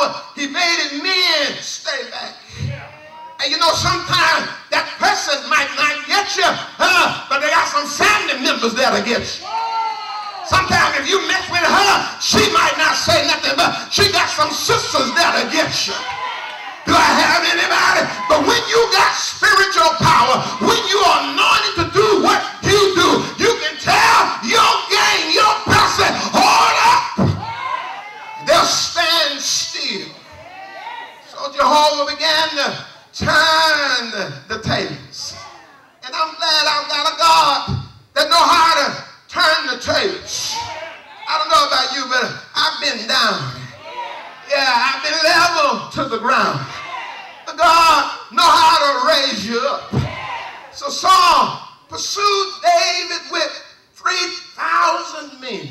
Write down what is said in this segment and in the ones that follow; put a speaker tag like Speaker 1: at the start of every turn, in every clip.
Speaker 1: power, he made his men stay back. And you know, sometimes that person might not get you, but they got some family members that'll get you. Sometimes if you mess with her, she might not say nothing, but she got some sisters that'll get you. Do I have anybody? But when you got spiritual power, when you are anointed to do what you do, you can tell your gang, your person, hold up. They'll stand still. So Jehovah began to turn the tables. And I'm glad I've got a God that knows how to turn the tables. I don't know about you, but I've been down. Yeah, I've been level to the ground. But God knows how to raise you up. So Saul pursued David with 3,000 men.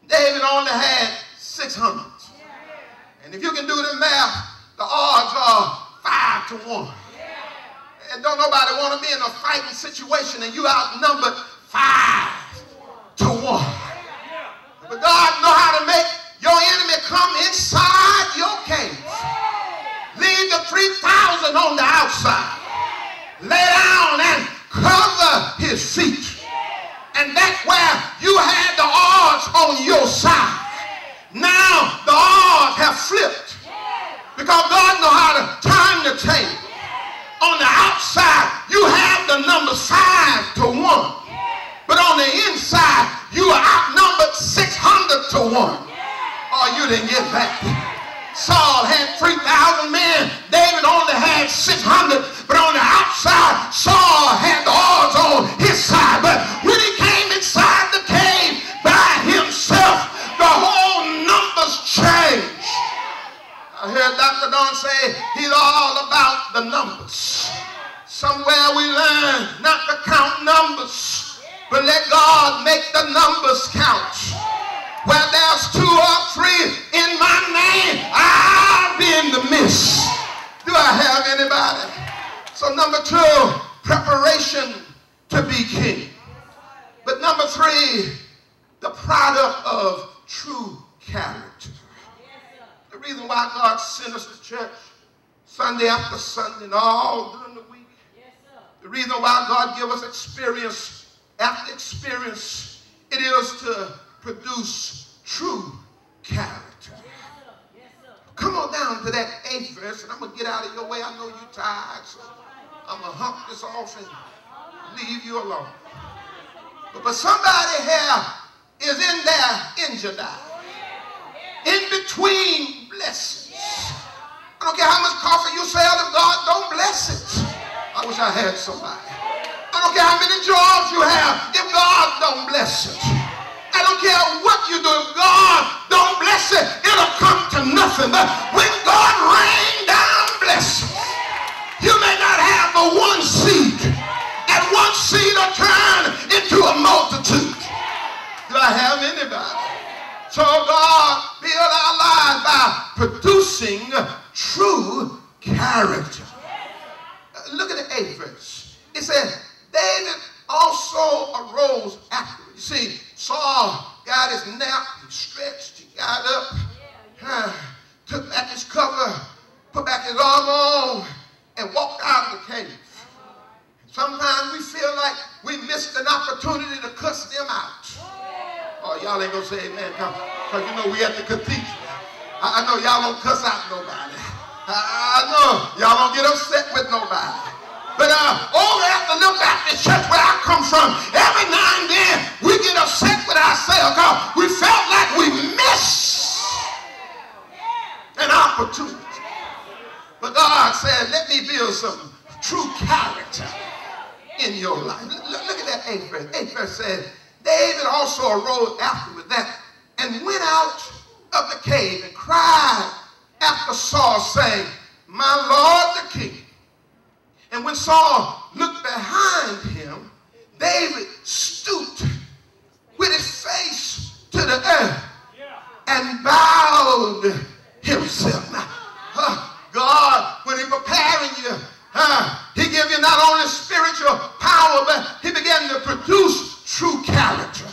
Speaker 1: David only had 600. And if you can do the math, the odds are 5 to 1. And don't nobody want to be in a fighting situation and you outnumbered 5 to 1. But God knows how to make your enemy come inside your cave. Leave the 3,000 on the outside. Lay down and cover his feet. And that's where you had the odds on your side. Now the odds have flipped. Because God knows how to turn the table. On the outside, you have the number 5 to 1. But on the inside, you are outnumbered 600 to 1. Oh, you didn't get that. Saul had 3,000 men. David only had 600. But on the outside, Saul had the odds on his side. But when he came inside the cave by himself, the whole numbers changed. I heard Dr. Don say he's all about the numbers. Somewhere we learn not to count numbers, but let God make the numbers count. Where there's 2 or 3 in my name, I'll be in the midst. Do I have anybody? So number 2, preparation to be king. But number 3, the product of true character. The reason why God sent us to church Sunday after Sunday and all during the week. The reason why God gives us experience after experience, it is to produce true character. Come on down to that 8th verse, and I'm going to get out of your way. I know you're tired, so I'm going to hump this off and leave you alone. But somebody here is in there in July. In between blessings. I don't care how much coffee you sell, if God don't bless it. I wish I had somebody. I don't care how many jobs you have, if God don't bless it. I don't care what you do, if God don't bless it, it'll come to nothing. But when God rain down blessings, you may not have but one seed, and one seed will turn into a multitude. Do I have anybody? So God built our lives by producing true character. Look at the 8th verse. It says, David also arose afterward. You see, Saul got his nap, he stretched, he got up, took back his cover, put back his armor on, and walked out of the cave. Sometimes we feel like we missed an opportunity to cuss them out. Oh, y'all ain't gonna say amen, because you know we at the cathedral. I know y'all don't cuss out nobody. I know y'all don't get upset with nobody. But over at the little Baptist church where I come from, every now and then we get upset with ourselves because we felt like we missed an opportunity. But God said, let me build some true character in your life. Look at that 8th verse. 8th verse says, David also arose afterward that and went out of the cave and cried after Saul, saying, my Lord the king. And when Saul looked behind him, David stooped with his face to the earth and bowed himself. Now, God, when He preparing you, He give you not only spiritual power, but He began to produce true character.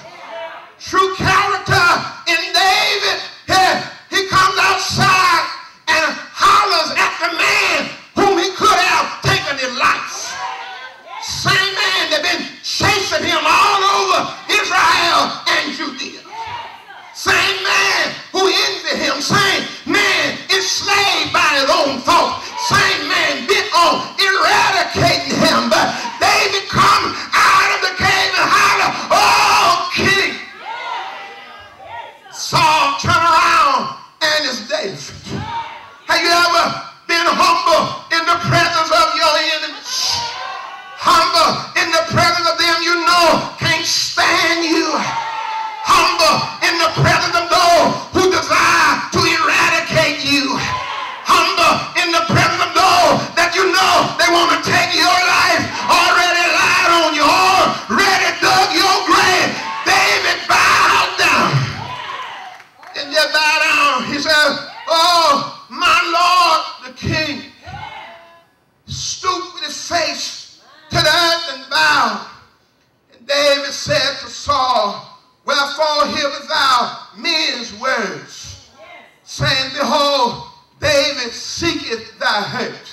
Speaker 1: True character in David. He comes outside I hurt.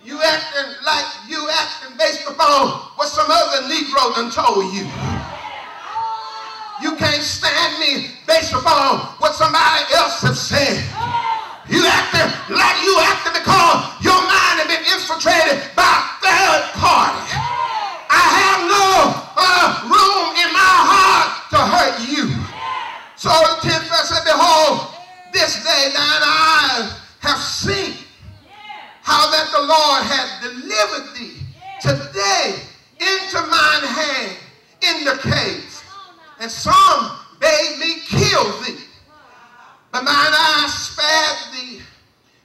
Speaker 1: You acting like you acting based upon what some other Negro done told you. You can't stand me based upon what somebody else has said. You acting like you acting because your mind has been infiltrated by a third party. I have no room in my heart to hurt you. So the 10th verse said, behold, this day thine eyes have seen how that the Lord hath delivered thee today into mine hand in the cave. And some bade me kill thee, but mine eyes spared thee.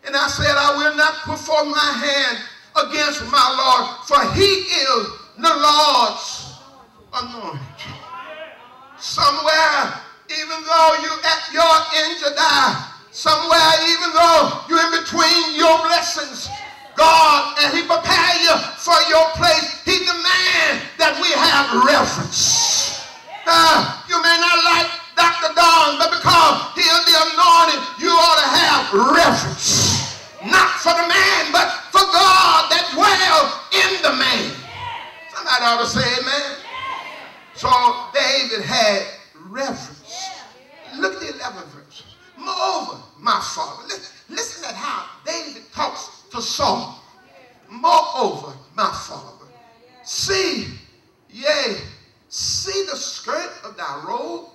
Speaker 1: And I said, I will not put forth my hand against my Lord, for he is the Lord's anointed. Somewhere, even though you at your end to die, somewhere, even though you're in between your blessings, God, and he prepare you for your place, he demands that we have reverence. You may not like Dr. Don, but because he is the anointed, you ought to have reverence. Not for the man, but for God that dwells in the man. Somebody ought to say amen. So David had reverence. Look at the 11th verse. Moreover, my father. Listen at how David talks to Saul. Moreover, my father. See, yea, see the skirt of thy robe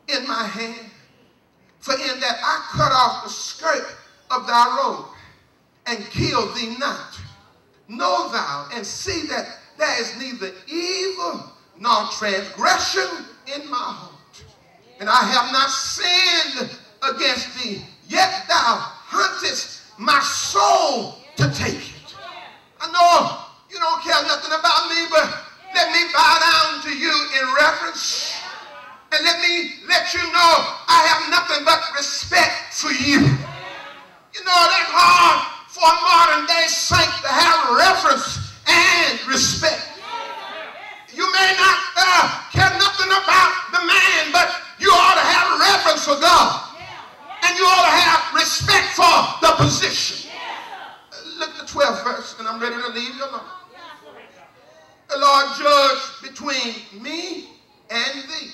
Speaker 1: in my hand. For in that I cut off the skirt of thy robe and kill thee not. Know thou and see that there is neither evil nor transgression in my heart. And I have not sinned against thee, yet thou huntest my soul to take it. I know you don't care nothing about me, but let me bow down to you in reverence. And let me let you know I have nothing but respect for you. You know, that's hard for a modern day saint to have reverence and respect. You may not care nothing about the man, but you ought to have reverence for God. And you ought to have respect for the position. Look at the 12th verse, and I'm ready to leave you alone. The Lord judge between me and thee.